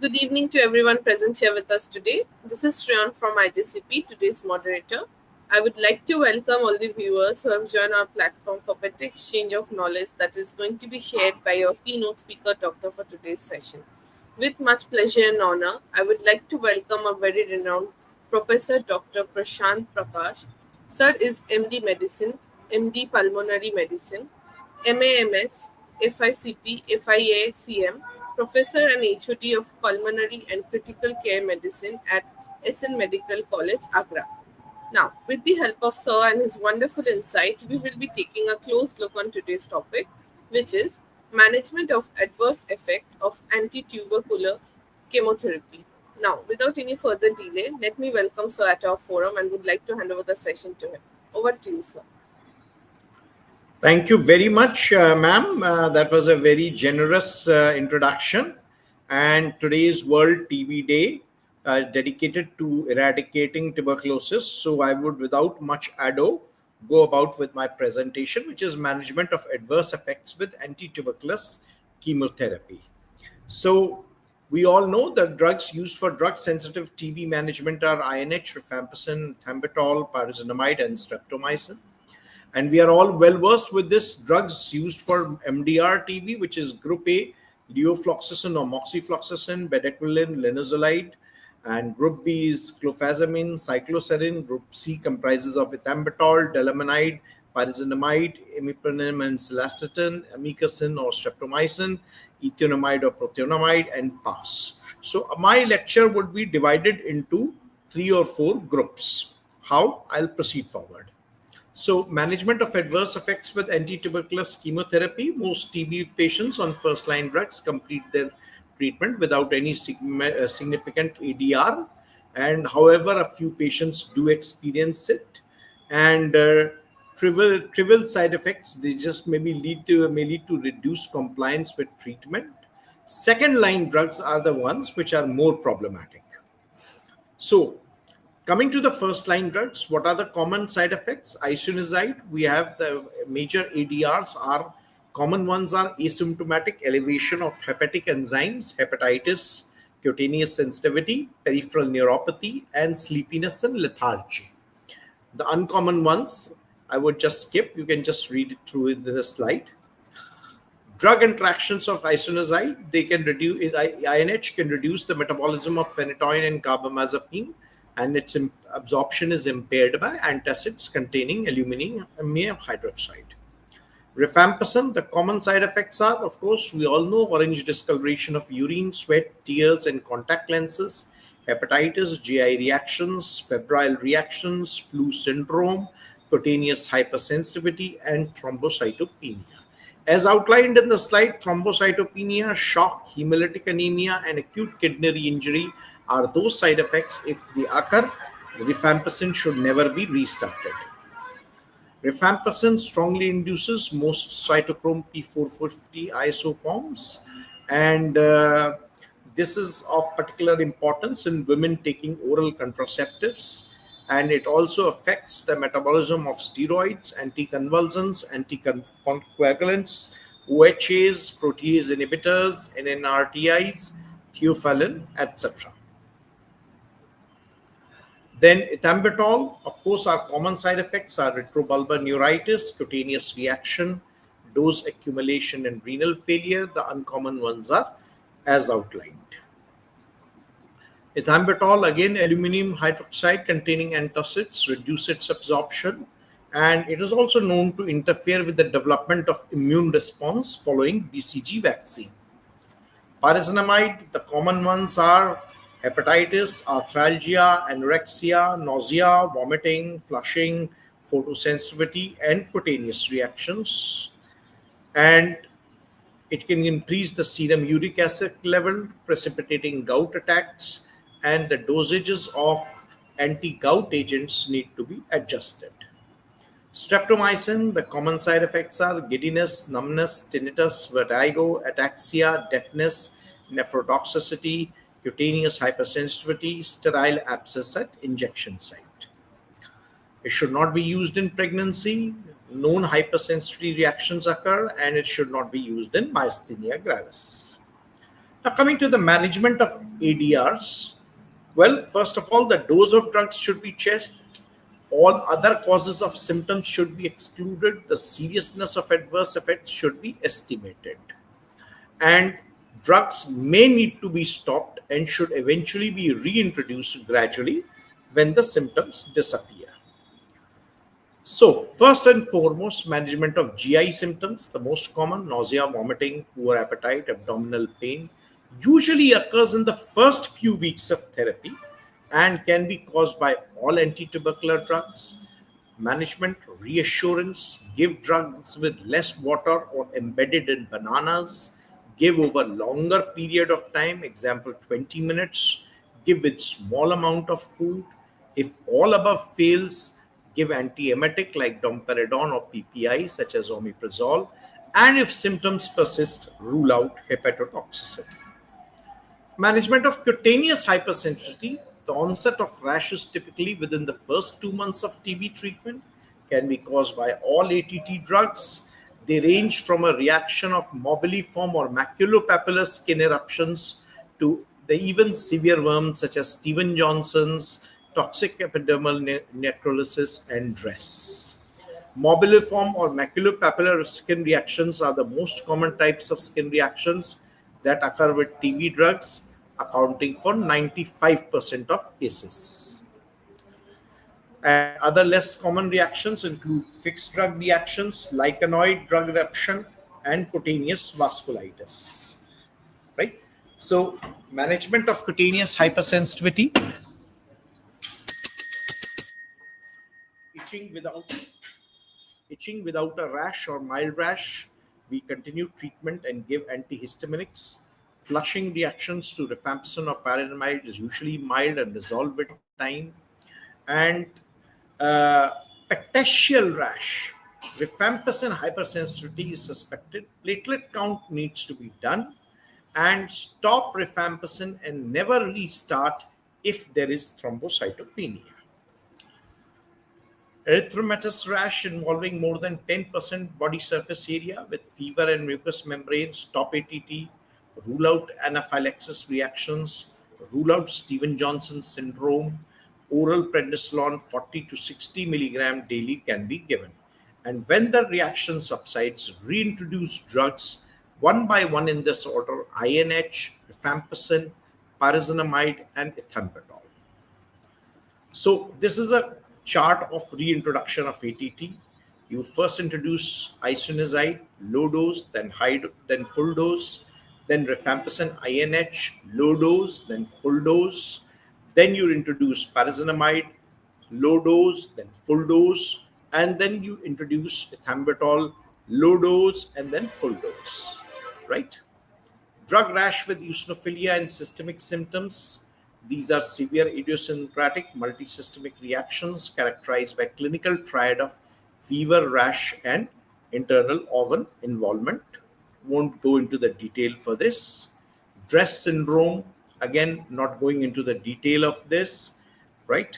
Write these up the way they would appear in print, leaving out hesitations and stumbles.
Good evening to everyone present here with us today. This is Shreyan from IGCP, today's moderator. I would like to welcome all the viewers who have joined our platform for better exchange of knowledge that is going to be shared by our keynote speaker, Doctor, for today's session. With much pleasure and honor, I would like to welcome a very renowned Professor Dr. Prashant Prakash. Sir is MD Medicine, MD Pulmonary Medicine, MAMS, FICP, FIACM, Professor and HOD of Pulmonary and Critical Care Medicine at SN Medical College, Agra. Now, with the help of Sir and his wonderful insight, we will be taking a close look on today's topic, which is management of adverse effect of anti-tubercular chemotherapy. Now, without any further delay, let me welcome Sir at our forum and would like to hand over the session to him. Over to you, Sir. Thank you very much, ma'am. That was a very generous introduction. And today's World TB Day dedicated to eradicating tuberculosis. So I would, without much ado, go about with my presentation, which is management of adverse effects with anti-tuberculous chemotherapy. So we all know that drugs used for drug-sensitive TB management are INH, rifampicin, ethambutol, pyrazinamide, and streptomycin. And we are all well versed with this drugs used for MDR TB, which is Group A, leofloxacin or moxifloxacin, bedaquiline, linezolide. And Group B is clofazimine, cycloserine. Group C comprises of ethambutol, delamanide, pyrazinamide, imipenem and cilastatin, amikacin or streptomycin, ethionamide or prothionamide, and PAS. So my lecture would be divided into 3 or 4 groups. How? I'll proceed forward. So management of adverse effects with anti-tuberculous chemotherapy. Most TB patients on first-line drugs complete their treatment without any significant ADR. And however, a few patients do experience it. And trivial side effects, they just may lead to reduced compliance with treatment. Second-line drugs are the ones which are more problematic. So coming to the first line drugs, what are the common side effects? Isoniazid, we have the major ADRs are common ones are asymptomatic elevation of hepatic enzymes, hepatitis, cutaneous sensitivity, peripheral neuropathy, and sleepiness and lethargy. The uncommon ones, I would just skip. You can just read it through in the slide. Drug interactions of isoniazid, they can reduce, INH can reduce the metabolism of phenytoin and carbamazepine, and its absorption is impaired by antacids containing aluminum hydroxide. Rifampicin, the common side effects are, of course, we all know orange discoloration of urine, sweat, tears, and contact lenses, hepatitis, GI reactions, febrile reactions, flu syndrome, cutaneous hypersensitivity, and thrombocytopenia. As outlined in the slide, thrombocytopenia, shock, hemolytic anemia, and acute kidney injury are those side effects. If they occur, rifampicin should never be restarted. Rifampicin strongly induces most cytochrome P450 isoforms, and this is of particular importance in women taking oral contraceptives, and it also affects the metabolism of steroids, anticonvulsants, anticoagulants, OHAs, protease inhibitors, NNRTIs, theophylline, etc. Then ethambutol, of course, our common side effects are retrobulbar neuritis, cutaneous reaction, dose accumulation, and renal failure. The uncommon ones are as outlined. Ethambutol, again, aluminum hydroxide containing antacids, reduce its absorption, and it is also known to interfere with the development of immune response following BCG vaccine. Pyrazinamide, the common ones are hepatitis, arthralgia, anorexia, nausea, vomiting, flushing, photosensitivity, and cutaneous reactions. And it can increase the serum uric acid level, precipitating gout attacks, and the dosages of anti-gout agents need to be adjusted. Streptomycin, the common side effects are giddiness, numbness, tinnitus, vertigo, ataxia, deafness, nephrotoxicity, cutaneous hypersensitivity, sterile abscess at injection site. It should not be used in pregnancy. Known hypersensitivity reactions occur, and it should not be used in myasthenia gravis. Now, coming to the management of ADRs, well, first of all, the dose of drugs should be checked. All other causes of symptoms should be excluded. The seriousness of adverse effects should be estimated. And drugs may need to be stopped and should eventually be reintroduced gradually when the symptoms disappear. So, first and foremost, management of GI symptoms, the most common nausea, vomiting, poor appetite, abdominal pain, usually occurs in the first few weeks of therapy and can be caused by all anti-tubercular drugs. Management, reassurance, give drugs with less water or embedded in bananas, give over longer period of time, example 20 minutes, give with small amount of food. If all above fails, give antiemetic like domperidone or PPI such as omeprazole, and if symptoms persist, rule out hepatotoxicity. Management of cutaneous hypersensitivity, the onset of rashes typically within the first 2 months of TB treatment can be caused by all ATT drugs. They range from a reaction of mobiliform or maculopapular skin eruptions to the even severe worms such as Steven Johnson's, toxic epidermal necrolysis, and DRESS. Mobiliform or maculopapular skin reactions are the most common types of skin reactions that occur with TB drugs, accounting for 95% of cases. And other less common reactions include fixed drug reactions, lichenoid drug eruption, and cutaneous vasculitis. Right? So, management of cutaneous hypersensitivity, itching without a rash or mild rash, we continue treatment and give antihistaminics. Flushing reactions to rifampicin or pyrazinamide is usually mild and resolve with time. And uh, petechial rash, rifampicin hypersensitivity is suspected. Platelet count needs to be done, and stop rifampicin and never restart if there is thrombocytopenia. Erythematous rash involving more than 10% body surface area with fever and mucous membrane, stop ATT, rule out anaphylaxis reactions, rule out Steven Johnson syndrome. Oral prednisolone 40 to 60 milligram daily can be given. And when the reaction subsides, reintroduce drugs one by one in this order: INH, rifampicin, pyrazinamide, and ethambutol. So this is a chart of reintroduction of ATT. You first introduce isoniazid, low dose, then then full dose, then rifampicin INH, low dose, then full dose. Then you introduce pyrazinamide, low dose, then full dose, and then you introduce ethambutol, low dose, and then full dose. Right? Drug rash with eosinophilia and systemic symptoms. These are severe idiosyncratic multisystemic reactions characterized by clinical triad of fever, rash, and internal organ involvement. Won't go into the detail for this. DRESS syndrome, again, not going into the detail of this, right?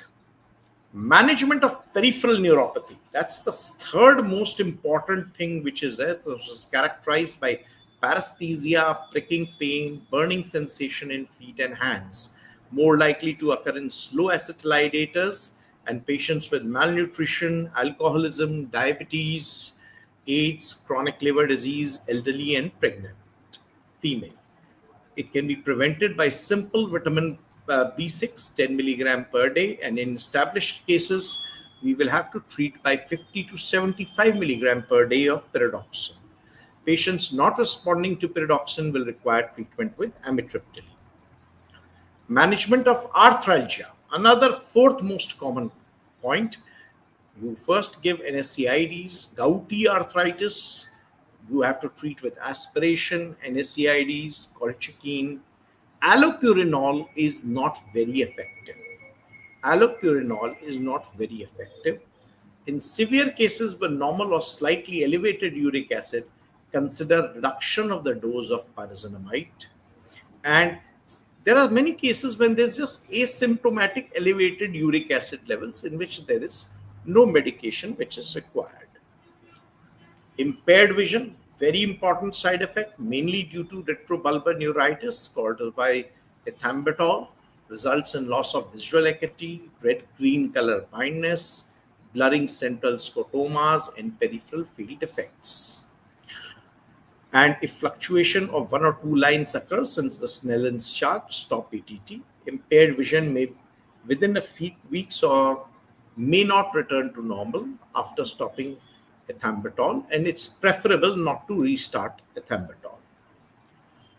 Management of peripheral neuropathy, that's the third most important thing which is there. So it's characterized by paresthesia, pricking pain, burning sensation in feet and hands, more likely to occur in slow acetylidators and patients with malnutrition, alcoholism, diabetes, AIDS, chronic liver disease, elderly, and pregnant female. It can be prevented by simple vitamin B6, 10 milligram per day, and in established cases, we will have to treat by 50 to 75 milligram per day of pyridoxine. Patients not responding to pyridoxine will require treatment with amitriptyline. Management of arthralgia, another fourth most common point. You first give NSAIDs, gouty arthritis. You have to treat with aspiration, NSAIDs, colchicine. Allopurinol is not very effective. Allopurinol is not very effective. In severe cases with normal or slightly elevated uric acid, consider reduction of the dose of pyrazinamide. And there are many cases when there's just asymptomatic elevated uric acid levels in which there is no medication which is required. Impaired vision, very important side effect, mainly due to retrobulbar neuritis caused by ethambutol, results in loss of visual acuity, red-green color blindness, blurring central scotomas, and peripheral field effects. And if fluctuation of one or two lines occurs since the Snellen's chart, stop ATT, impaired vision may within a few weeks or may not return to normal after stopping ethambutol, and it's preferable not to restart ethambutol.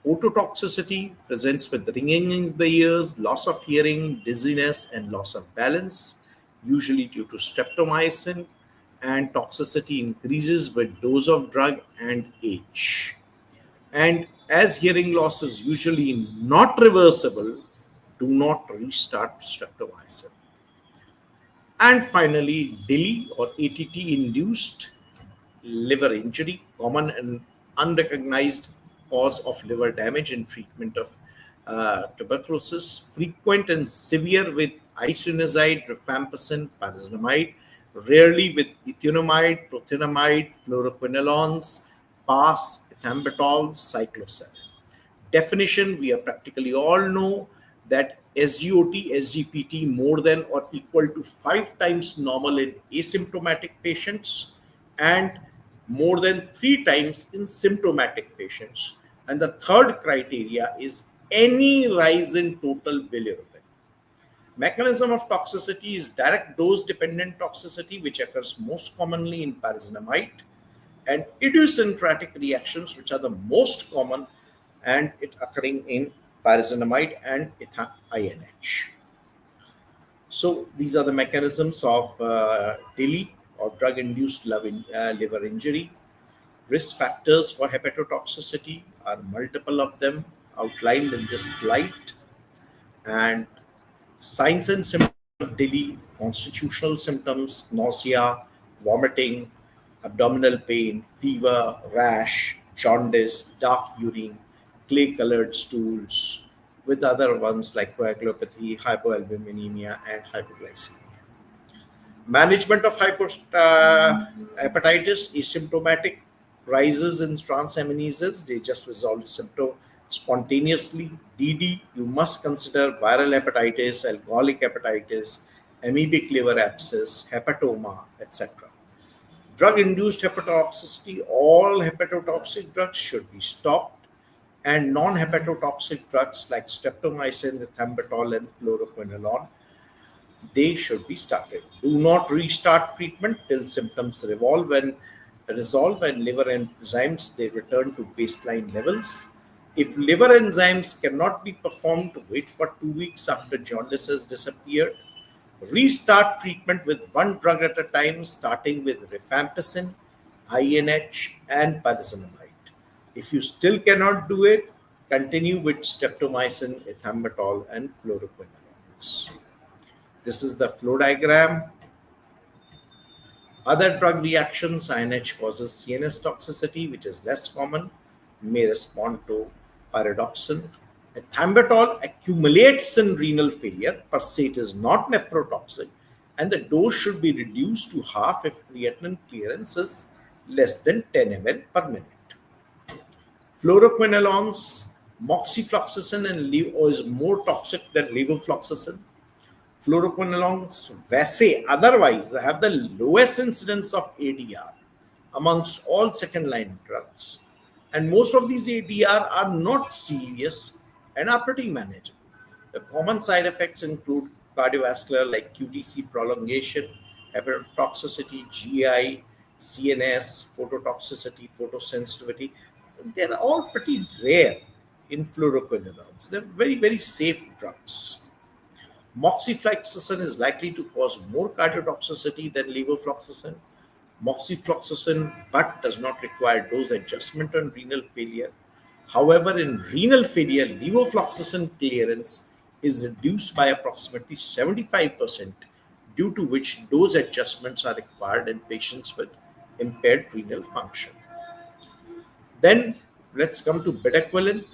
Ototoxicity presents with ringing in the ears, loss of hearing, dizziness, and loss of balance, usually due to streptomycin, and toxicity increases with dose of drug and age. And as hearing loss is usually not reversible, do not restart streptomycin. And finally, DILI or ATT induced liver injury, common and unrecognized cause of liver damage in treatment of tuberculosis, frequent and severe with isoniazid, rifampicin, pyrazinamide, rarely with ethionamide, prothionamide, fluoroquinolones, PAS, ethambutol, cycloserine. Definition, we are practically all know that SGOT, SGPT more than or equal to 5 times normal in asymptomatic patients and more than 3 times in symptomatic patients. And the third criteria is any rise in total bilirubin. Mechanism of toxicity is direct dose dependent toxicity, which occurs most commonly in pyrazinamide, and idiosyncratic reactions, which are the most common and it occurring in pyrazinamide and INH. So these are the mechanisms of DILI or drug-induced liver injury. Risk factors for hepatotoxicity are multiple of them outlined in this slide. And signs and symptoms of DILI: constitutional symptoms, nausea, vomiting, abdominal pain, fever, rash, jaundice, dark urine, clay colored stools, with other ones like coagulopathy, hypoalbuminemia, and hypoglycemia. Management of hepatitis is symptomatic, rises in transaminases, they just resolve symptom spontaneously. DD, you must consider viral hepatitis, alcoholic hepatitis, amoebic liver abscess, hepatoma, etc. Drug-induced hepatotoxicity, all hepatotoxic drugs should be stopped, and non-hepatotoxic drugs like streptomycin, ethambutol, and fluoroquinolone, they should be started. Do not restart treatment till symptoms resolve and liver enzymes they return to baseline levels. If liver enzymes cannot be performed, wait for 2 weeks after jaundice has disappeared. Restart treatment with one drug at a time, starting with rifampicin, INH, and pyrazinamide. If you still cannot do it, continue with streptomycin, ethambutol, and fluoroquinolones. This is the flow diagram. Other drug reactions, INH causes CNS toxicity, which is less common, may respond to pyridoxine. Ethambutol accumulates in renal failure. Per se, it is not nephrotoxic, and the dose should be reduced to half if creatinine clearance is less than 10 ml per minute. Fluoroquinolones, moxifloxacin is more toxic than levofloxacin. Fluoroquinolones, VASE, otherwise have the lowest incidence of ADR amongst all second-line drugs. And most of these ADR are not serious and are pretty manageable. The common side effects include cardiovascular like QTc prolongation, hepatotoxicity, GI, CNS, phototoxicity, photosensitivity. They're all pretty rare in fluoroquinolones. They're very, very safe drugs. Moxifloxacin is likely to cause more cardiotoxicity than levofloxacin. Moxifloxacin but does not require dose adjustment on renal failure. However, in renal failure, levofloxacin clearance is reduced by approximately 75%, due to which dose adjustments are required in patients with impaired renal function. Then let's come to bedaquiline.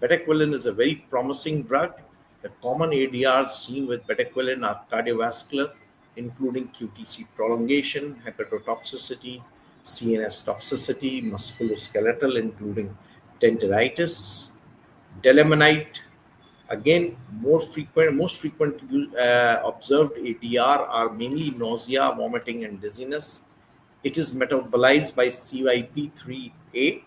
Bedaquiline is a very promising drug. The common ADRs seen with bedaquiline are cardiovascular, including QTc prolongation, hepatotoxicity, CNS toxicity, musculoskeletal, including tendinitis, delamanite. Again, most frequent observed ADR are mainly nausea, vomiting, and dizziness. It is metabolized by CYP3A.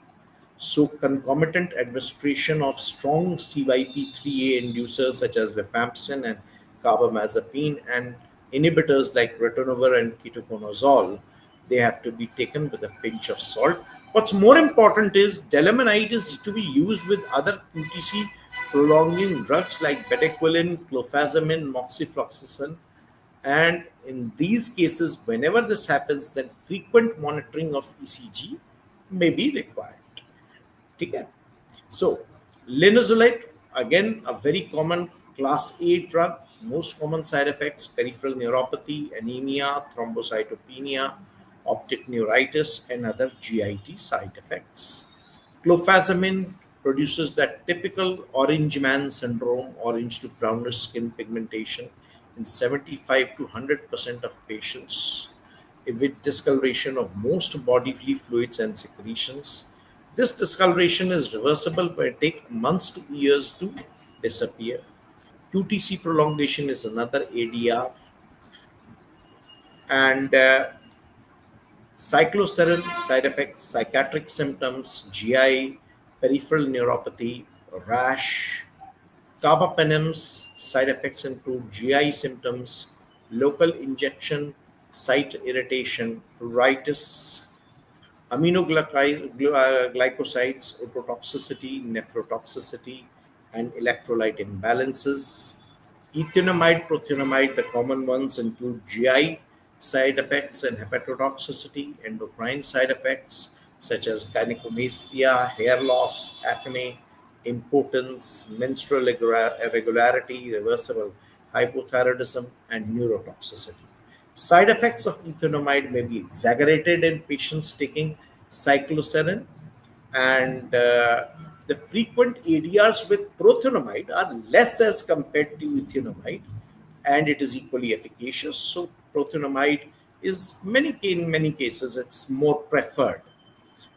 So, concomitant administration of strong CYP3A inducers such as rifampicin and carbamazepine and inhibitors like ritonavir and ketoconazole, they have to be taken with a pinch of salt. What's more important is delamanide is to be used with other QTC prolonging drugs like bedaquiline, clofazimine, moxifloxacin, and in these cases, whenever this happens, then frequent monitoring of ECG may be required. Okay. So, linezolid, again, a very common class A drug. Most common side effects peripheral neuropathy, anemia, thrombocytopenia, optic neuritis, and other GIT side effects. Clofazimine produces that typical orange man syndrome, orange to brownish skin pigmentation in 75 to 100% of patients with discoloration of most bodily fluids and secretions. This discoloration is reversible but it takes months to years to disappear. QTC prolongation is another ADR, and cycloserine side effects, psychiatric symptoms, GI, peripheral neuropathy, rash. Carbapenems side effects include GI symptoms, local injection, site irritation, pruritus, aminoglycosides, ototoxicity, nephrotoxicity, and electrolyte imbalances. Ethionamide, prothionamide, the common ones include GI side effects and hepatotoxicity, endocrine side effects such as gynecomastia, hair loss, acne, impotence, menstrual irregularity, reversible hypothyroidism, and neurotoxicity. Side effects of ethionamide may be exaggerated in patients taking cycloserine, and the frequent ADRs with prothionamide are less as compared to ethionamide, and it is equally efficacious. So, prothionamide is in many cases it's more preferred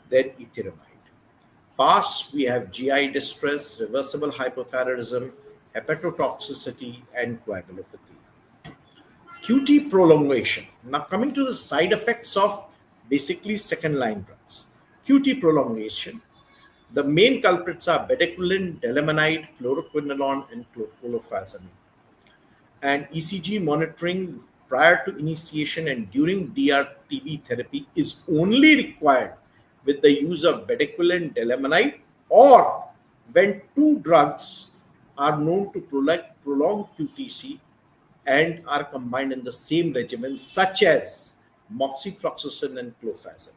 than ethionamide. Past, we have GI distress, reversible hypothyroidism, hepatotoxicity, and coagulopathy. QT prolongation. Now, coming to the side effects of basically second line drugs. QT prolongation. The main culprits are bedaquiline, delamanide, fluoroquinolone, and clofazimine. And ECG monitoring prior to initiation and during DRTB therapy is only required with the use of bedaquiline, delamanide, or when two drugs are known to prolong QTC and are combined in the same regimen, such as moxifloxacin and clofazimine.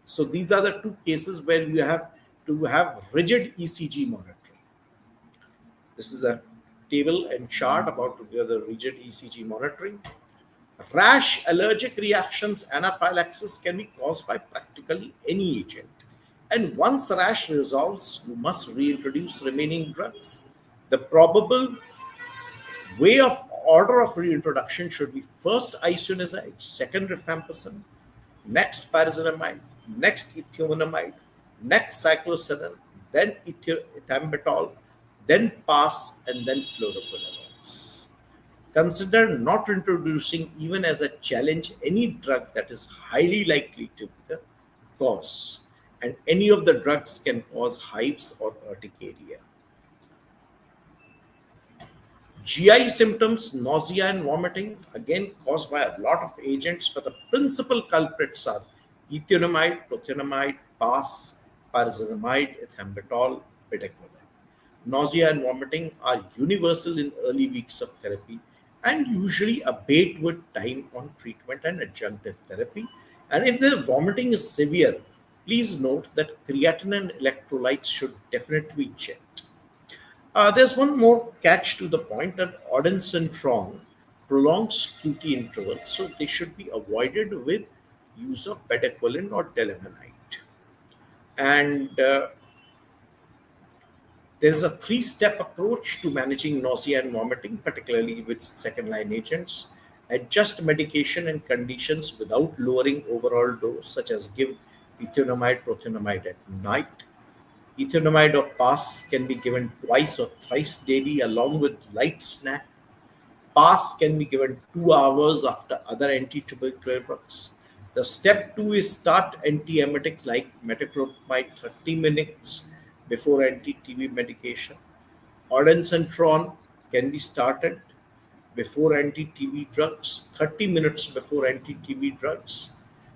So these are the two cases where you have to have rigid ECG monitoring. This is a table and chart about the rigid ECG monitoring. Rash, allergic reactions, anaphylaxis can be caused by practically any agent. And once rash resolves, you must reintroduce remaining drugs. The probable way of order of reintroduction should be first isoniazid, second rifampicin, next pyrazinamide, next ethionamide, next cycloserine, then ethambutol, then PAS, and then fluoroquinolones. Consider not introducing, even as a challenge, any drug that is highly likely to be the cause, and any of the drugs can cause hives or urticaria. GI symptoms, nausea and vomiting, again caused by a lot of agents, but the principal culprits are ethionamide, prothionamide, PAS, pyrazinamide, ethambutol, bedaquiline. Nausea and vomiting are universal in early weeks of therapy and usually abate with time on treatment and adjunctive therapy. And if the vomiting is severe, please note that creatinine and electrolytes should definitely be checked. There's one more catch to the point that Odin-Syntron prolongs QT intervals, so they should be avoided with use of bedaquiline or delamanide. And there is a three-step approach to managing nausea and vomiting, particularly with second-line agents. Adjust medication and conditions without lowering overall dose, such as give ethionamide, prothionamide at night. Ethionamide or PAS can be given twice or thrice daily along with light snack. PAS can be given 2 hours after other anti-tubercular drugs. The step two is start antiemetics like metoclopramide 30 minutes before anti-TB medication. Ondansetron can be started before anti-TB drugs, 30 minutes before anti-TB drugs.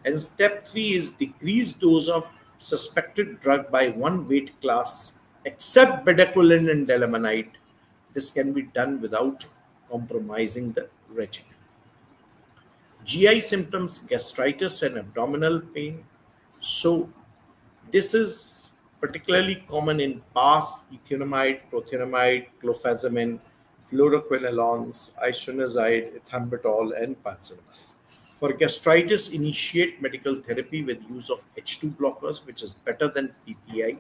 And step three is decrease dose of suspected drug by one weight class, except bedaquiline and delamanide. This can be done without compromising the regimen. GI symptoms, gastritis and abdominal pain. So this is particularly common in PAS, ethionamide, prothionamide, clofazimine, fluoroquinolones, isoniazid, ethambutol, and pyrazinamide. For gastritis, initiate medical therapy with use of H2 blockers, which is better than PPI.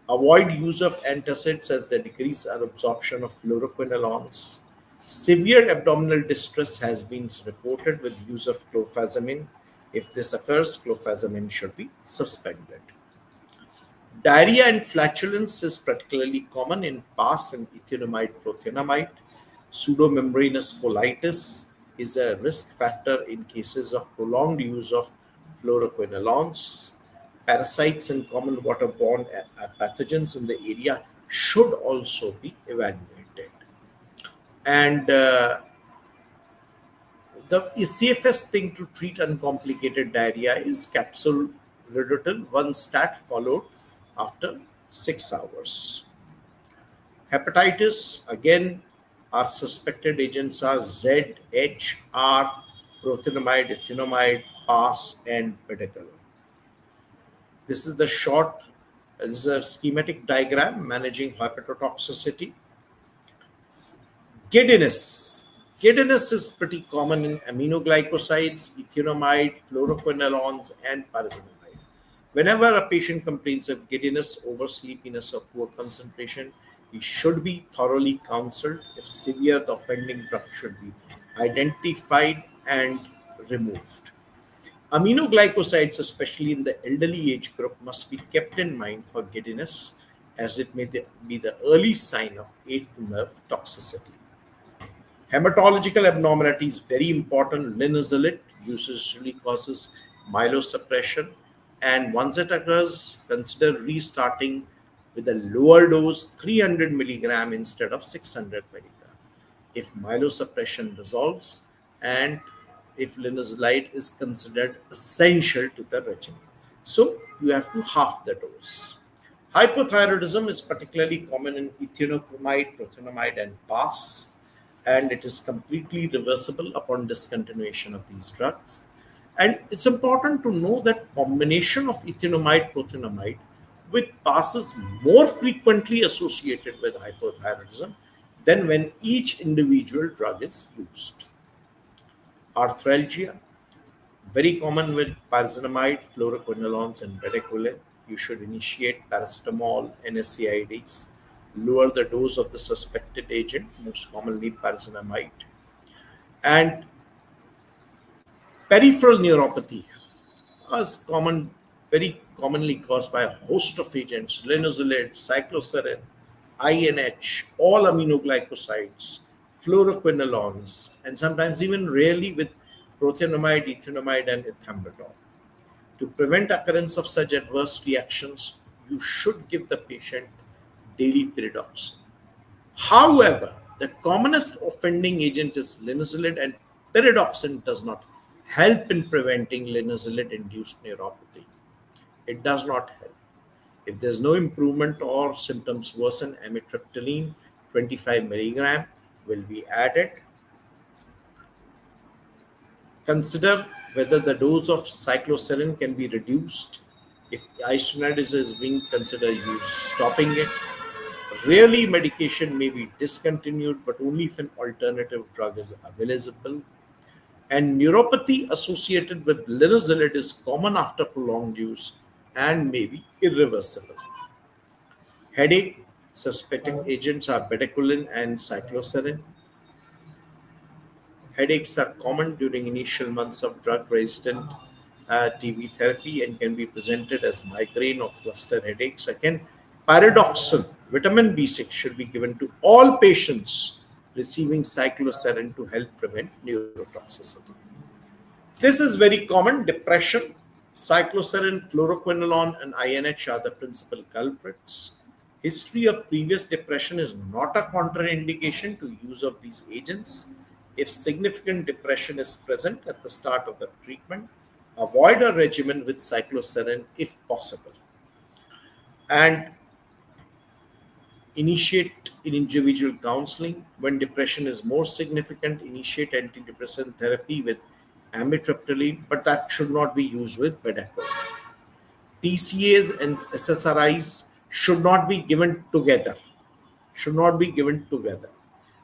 Avoid use of antacids as they decrease our absorption of fluoroquinolones. Severe abdominal distress has been reported with use of clofazimine. If this occurs, clofazimine should be suspended. Diarrhea and flatulence is particularly common in PAS and ethionamide prothionamide. Pseudomembranous colitis is a risk factor in cases of prolonged use of fluoroquinolones. Parasites and common waterborne pathogens in the area should also be evaluated. And the safest thing to treat uncomplicated diarrhea is capsule Ridotil, one stat followed after 6 hours. Hepatitis, again, our suspected agents are Z, H, R, prothionamide, ethionamide, PAS, and bedaquiline. This is the short, this is a schematic diagram managing hepatotoxicity. Giddiness. Giddiness is pretty common in aminoglycosides, ethionamide, fluoroquinolones, and pyrazinamide. Whenever a patient complains of giddiness, oversleepiness, or poor concentration, he should be thoroughly counseled. If severe, the offending drug should be identified and removed. Aminoglycosides, especially in the elderly age group, must be kept in mind for giddiness, as it may be the early sign of eighth nerve toxicity. Hematological abnormality is very important. Linezolid usually causes myelosuppression, and once it occurs, consider restarting with a lower dose, 300 milligram instead of 600 milligram. If myelosuppression resolves, and if linezolid is considered essential to the regimen. So you have to half the dose. Hypothyroidism is particularly common in ethionopramide, prothionamide, and PAS, and it is completely reversible upon discontinuation of these drugs. And it's important to know that combination of ethionamide, prothionamide with PAS is more frequently associated with hypothyroidism than when each individual drug is used. Arthralgia, very common with pyrazinamide, fluoroquinolones, and bedaquiline. You should initiate paracetamol, NSAIDs, lower the dose of the suspected agent, most commonly pyrazinamide. And peripheral neuropathy is common, very commonly caused by a host of agents: linezolid, cycloserine, INH, all aminoglycosides, fluoroquinolones, and sometimes even rarely with prothionamide, ethionamide, and ethambutol. To prevent occurrence of such adverse reactions, you should give the patient daily pyridoxine. However, the commonest offending agent is linezolid, and pyridoxine does not help in preventing linezolid-induced neuropathy. It does not help. If there's no improvement or symptoms worsen, amitriptyline 25 milligram will be added. Consider whether the dose of cycloserine can be reduced. If isoniazid is being considered used, stopping it. Rarely, medication may be discontinued, but only if an alternative drug is available. And neuropathy associated with linezolid is common after prolonged use and may be irreversible. Headache, suspected agents are bedaquiline and cycloserine. Headaches are common during initial months of drug resistant TB therapy and can be presented as migraine or cluster headaches. Again, pyridoxine, vitamin B6, should be given to all patients receiving cycloserine to help prevent neurotoxicity. This is very common. Depression, cycloserine, fluoroquinolone, and INH are the principal culprits. History of previous depression is not a contraindication to use of these agents. If significant depression is present at the start of the treatment, avoid a regimen with cycloserine if possible. And initiate in individual counseling. When depression is more significant, initiate antidepressant therapy with amitriptyline, but that should not be used with bedaquiline. TCAs and SSRIs should not be given together. Should not be given together,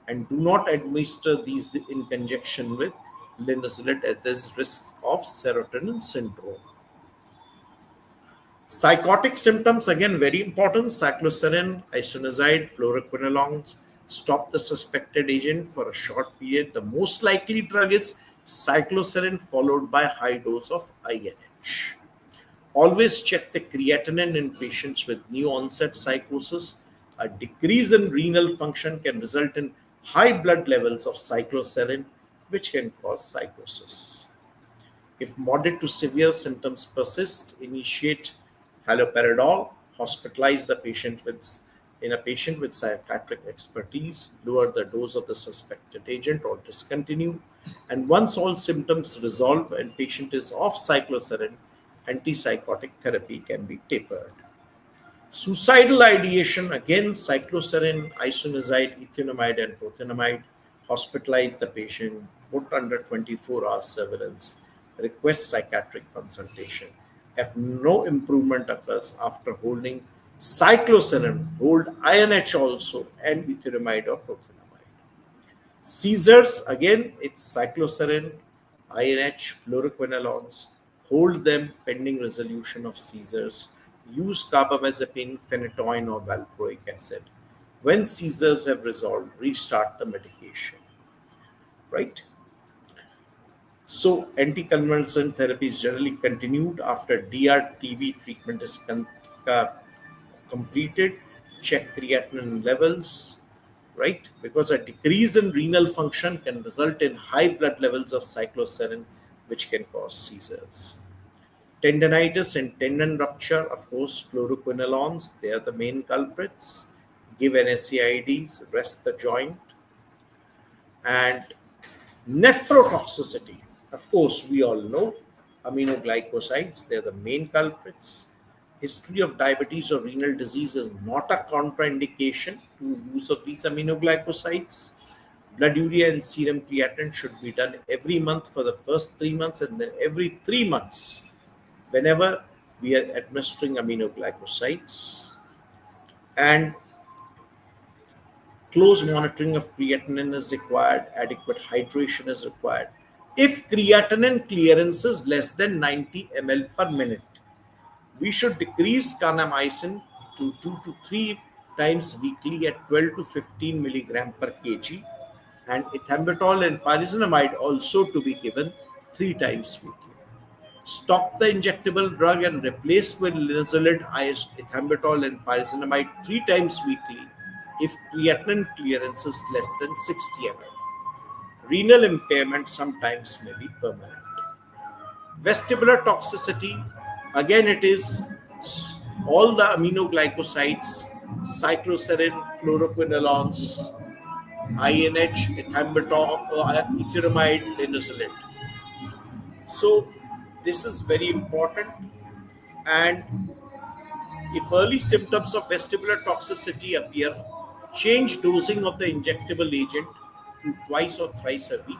and do not administer these in conjunction with linezolid at this risk of serotonin syndrome. Psychotic symptoms, again, very important. Cycloserine, isoniazid, fluoroquinolones. Stop the suspected agent for a short period. The most likely drug is cycloserine followed by high dose of INH. Always check the creatinine in patients with new onset psychosis. A decrease in renal function can result in high blood levels of cycloserine, which can cause psychosis. If moderate to severe symptoms persist, initiate haloperidol, hospitalize the patient in a patient with psychiatric expertise, lower the dose of the suspected agent or discontinue. And once all symptoms resolve and patient is off cycloserine, antipsychotic therapy can be tapered. Suicidal ideation, again, cycloserine, isoniazid, ethinomide, and prothionamide. Hospitalize the patient, put under 24 hours surveillance, request psychiatric consultation. If no improvement occurs after holding cycloserine, hold INH also and ethinomide or prothionamide. Seizures, again, it's cycloserine, INH, fluoroquinolones. Hold them pending resolution of seizures. Use carbamazepine, phenytoin, or valproic acid. When seizures have resolved, restart the medication. Right? So, anticonvulsant therapy is generally continued after DRTB treatment is completed. Check creatinine levels, right? Because a decrease in renal function can result in high blood levels of cycloserine, which can cause seizures. Tendinitis and tendon rupture, of course, fluoroquinolones, they are the main culprits. Give NSAIDs, rest the joint. And nephrotoxicity, of course, we all know aminoglycosides, they're the main culprits. History of diabetes or renal disease is not a contraindication to use of these aminoglycosides. Blood urea and serum creatinine should be done every month for the first 3 months and then every 3 months whenever we are administering aminoglycosides. And close monitoring of creatinine is required, adequate hydration is required. If creatinine clearance is less than 90 ml per minute, we should decrease kanamycin to 2 to 3 times weekly at 12 to 15 milligram per kg, and ethambutol and pyrazinamide also to be given 3 times weekly. Stop the injectable drug and replace with linezolid, ethambutol, and pyrazinamide 3 times weekly if creatinine clearance is less than 60 ml. Renal impairment sometimes may be permanent. Vestibular toxicity, again, it is all the aminoglycosides, cycloserine, fluoroquinolones, INH, ethambutol, ethinomide, linezolid. So this is very important. And if early symptoms of vestibular toxicity appear, change dosing of the injectable agent to twice or thrice a week.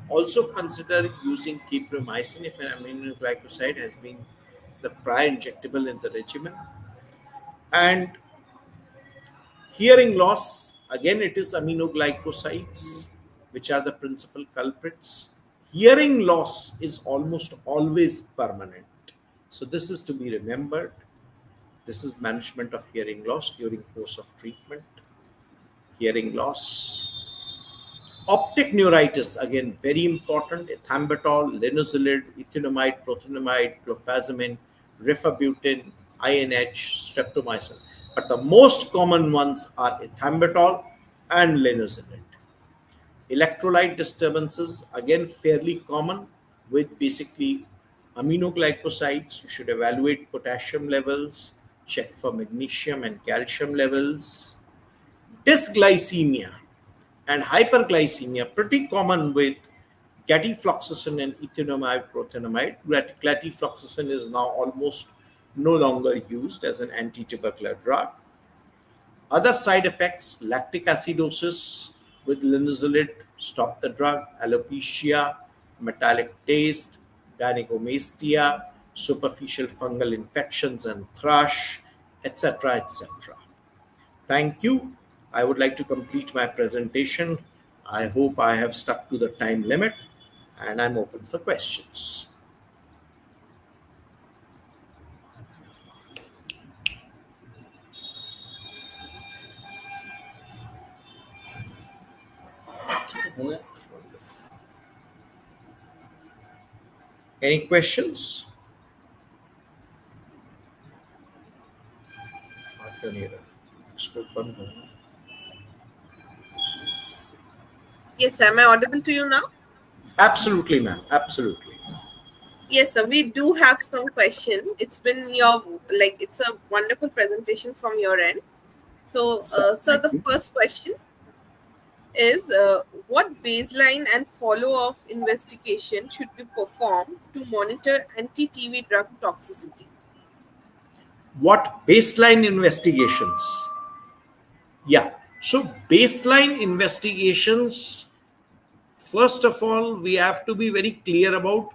Also consider using capromycin if an aminoglycoside has been the prior injectable in the regimen. And hearing loss, again, it is aminoglycosides which are the principal culprits. Hearing loss is almost always permanent. So this is to be remembered. This is management of hearing loss during course of treatment. Hearing loss. Optic neuritis, again, very important. Ethambutol, linezolid, ethynamide, prothionamide, clofazimine, rifabutin, INH, streptomycin. But the most common ones are ethambutol and linezolid. Electrolyte disturbances, again, fairly common with basically aminoglycosides. You should evaluate potassium levels, check for magnesium and calcium levels. Dysglycemia and hyperglycemia, pretty common with gatifloxacin and ethynamide prothionamide. Gatifloxacin is now almost no longer used as an anti-tubercular drug. Other side effects, lactic acidosis with linezolid, stop the drug, alopecia, metallic taste, gynecomastia, superficial fungal infections and thrush, etc., etc. Thank you. I would like to complete my presentation. I hope I have stuck to the time limit and I'm open for questions. Any questions? Yes, am I audible to you now? Absolutely, ma'am. Absolutely. Yes, sir. We do have some question. It's been it's a wonderful presentation from your end. So, So, sir, thank the you. first question is what baseline and follow-up investigation should be performed to monitor anti-TB drug toxicity? What baseline investigations? Yeah. So, baseline investigations, first of all, we have to be very clear about,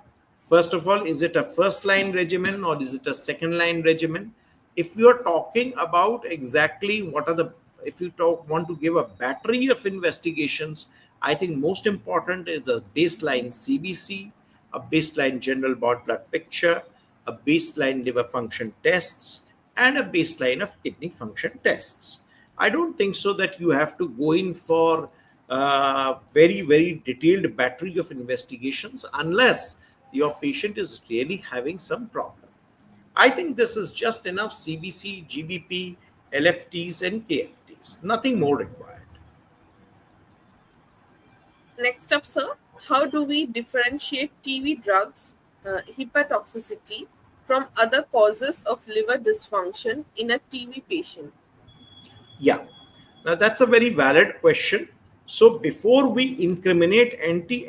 first of all, is it a first line regimen or is it a second line regimen? If you are talking about exactly what are the, if you want to give a battery of investigations, I think most important is a baseline CBC, a baseline general blood picture, a baseline liver function tests, and a baseline of kidney function tests. I don't think so that you have to go in for very, very detailed battery of investigations unless your patient is really having some problem. I think this is just enough CBC, GBP, LFTs, and KFTs. Nothing more required. Next up, sir, how do we differentiate TB drugs hepatotoxicity from other causes of liver dysfunction in a TB patient? Yeah. Now that's a very valid question. So before we incriminate any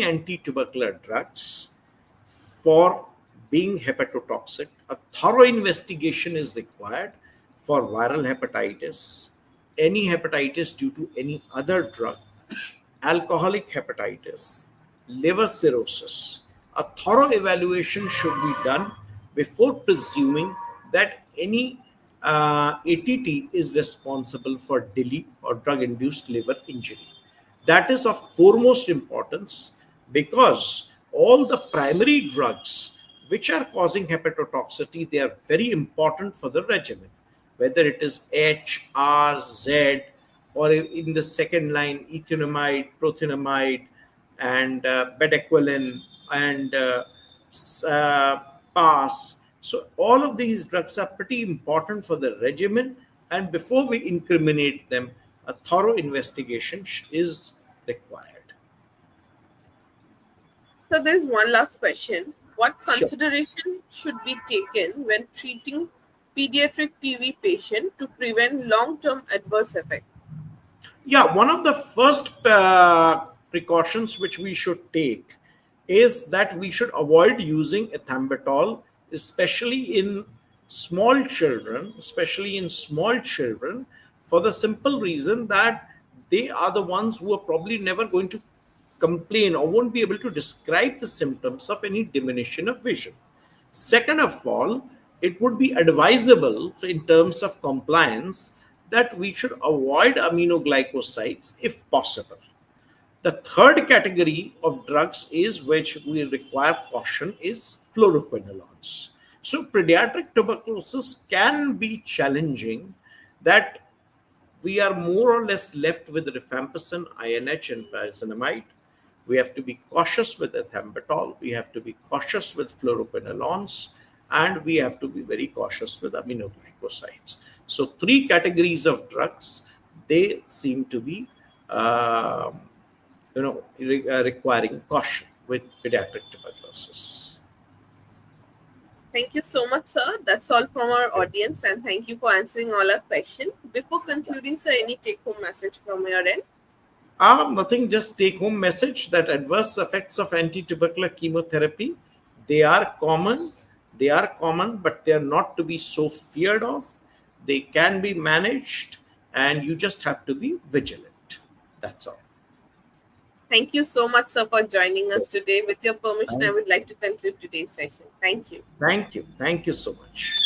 anti-tubercular drugs for being hepatotoxic, a thorough investigation is required for viral hepatitis, any hepatitis due to any other drug, alcoholic hepatitis, liver cirrhosis. A thorough evaluation should be done before presuming that any ATT is responsible for DILI or drug induced liver injury. That is of foremost importance because all the primary drugs which are causing hepatotoxicity, they are very important for the regimen, whether it is H, R, Z, or in the second line, ethynamide, prothionamide, and bedaquiline, and uh, PAS. So all of these drugs are pretty important for the regimen, and before we incriminate them, a thorough investigation is required. So there is one last question. What Sure. consideration should be taken when treating pediatric TB patient to prevent long-term adverse effect? Yeah, one of the first precautions which we should take is that we should avoid using ethambutol, especially in small children, for the simple reason that they are the ones who are probably never going to complain or won't be able to describe the symptoms of any diminution of vision. Second of all, it would be advisable in terms of compliance that we should avoid aminoglycosides if possible. The third category of drugs is which we require caution is fluoroquinolones. So pediatric tuberculosis can be challenging that we are more or less left with rifampicin, INH, and pyrazinamide. We have to be cautious with ethambutol. We have to be cautious with fluoroquinolones, and we have to be very cautious with aminoglycosides. So, three categories of drugs, they seem to be, requiring caution with pediatric tuberculosis. Thank you so much, sir. That's all from our audience, and thank you for answering all our questions. Before concluding, sir, any take-home message from your end? Nothing, just take home message that adverse effects of anti-tubercular chemotherapy, they are common. They are common, but they are not to be so feared of. They can be managed, and you just have to be vigilant. That's all. Thank you so much, sir, for joining us today. With your permission, I Thank would like to conclude today's session. Thank you. thank you. Thank you so much.